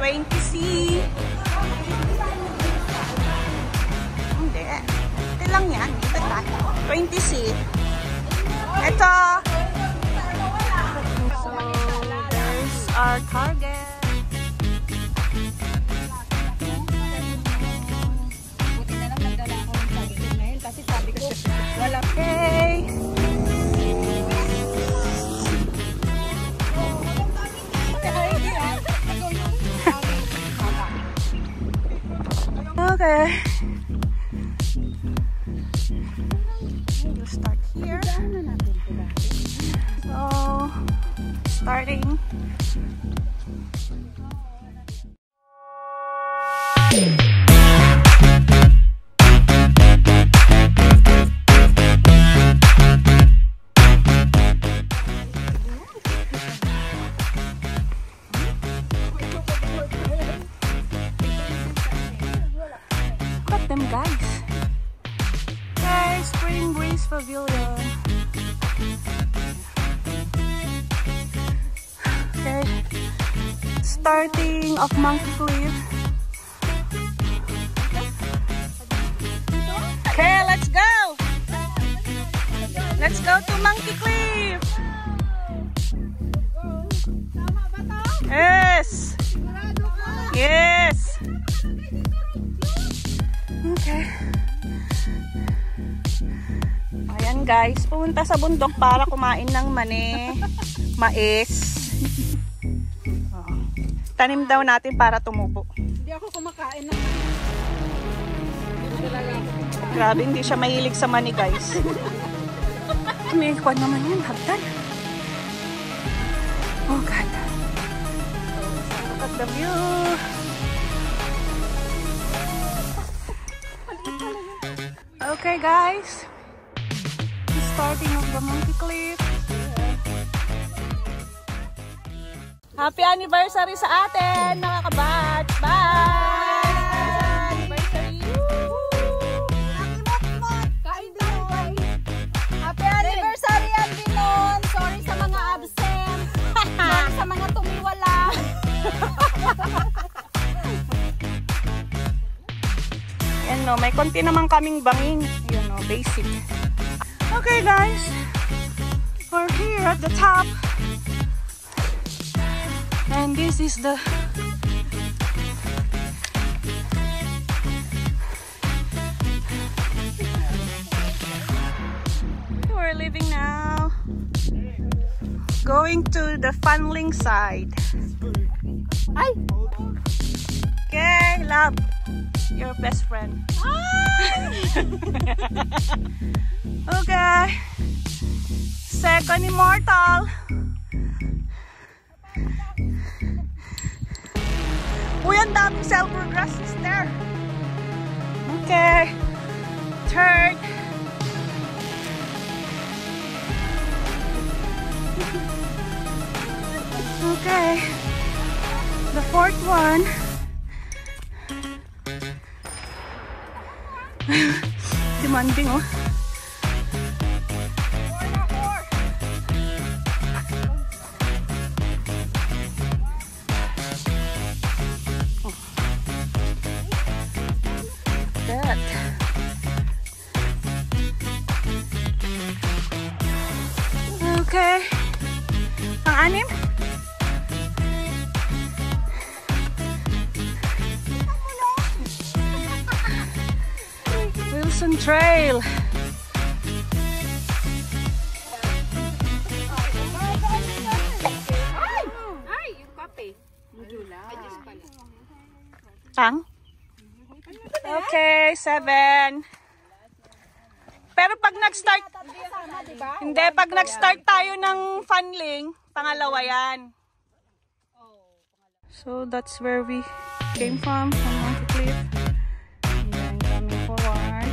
20C. Hindi. Ito lang yan. Ito tayo. 20C. Ito. So, there's our target. Buti na lang nagdala ako ng sabitin ngayon kasi sabi ko wala. Okay. Okay. We'll start here. So, starting. Them guys. Okay, Spring Breeze Pavilion. Okay, starting of Monkey Cliff. Okay, let's go. Let's go to Monkey Cliff. Yes. Yes. Okay. Ayan guys, pumunta sa bundok para kumain ng mais. Oh. Tanim daw natin para tumubo. Hindi ako kumakain ng Grabe, hindi siya mahilig sa mani guys. May kwan naman yan, hagdan. Oh God. Look at the view. Okay guys, the starting of the Monkey Cliff. Happy anniversary sa atin mga kabatch! Bye! Anniversary! kain tayo guys. Happy anniversary Albinon. Sorry sa mga absent. Sorry sa mga tumiwala. Yan no, may konti naman kaming bangin. Yan no, basic. Okay guys, we're here at the top. And this is the we're leaving now. Going to the funneling side. Ay! Okay, love. Your best friend. Okay. Second immortal. Uy, ang daming silver grasses there. Okay. Third. Okay. The fourth one. Demanding oh. That. Okay. Pang-anim. Wilson Trail. Ay, yung kape. Mujula. Pang? Okay, 7. Pero pag nag-start, hindi, pag nag-start tayo ng funneling, pangalawa yan. So that's where we came from Monkey Cliff. And then coming forward.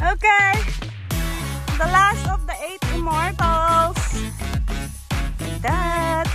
Okay, the last of the 8 immortals. Like that.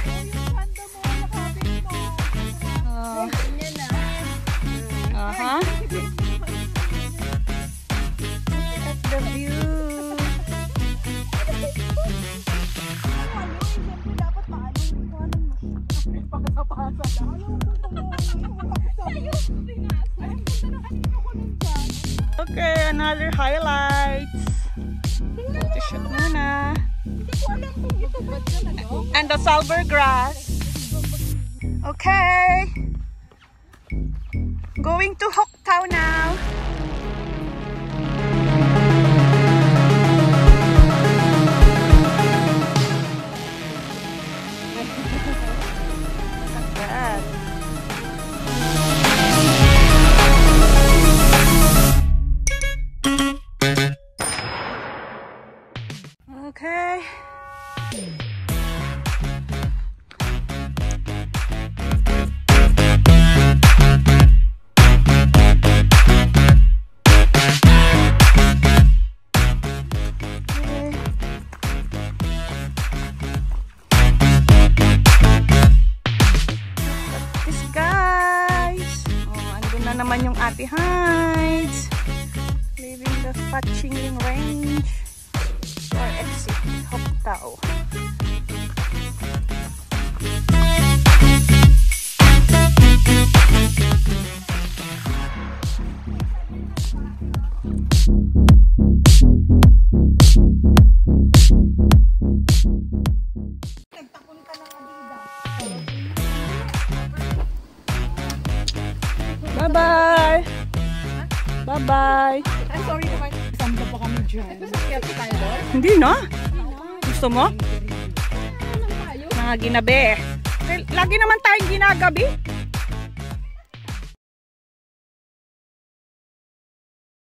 Okay, another highlights. Photoshoot muna. And the silver grass. Okay. Going to Hooktown now. Okay. This guys. Oh, andun na naman yung Ate Hides. Leaving the Patchingling Range. Or exit Hooktown. Bye-bye! Bye-bye! Ay, sorry naman. Sampo pa kami dyan. Kaya tayo doon? Hindi na. Gusto mo? Mga ginabi. Lagi naman tayong ginagabi.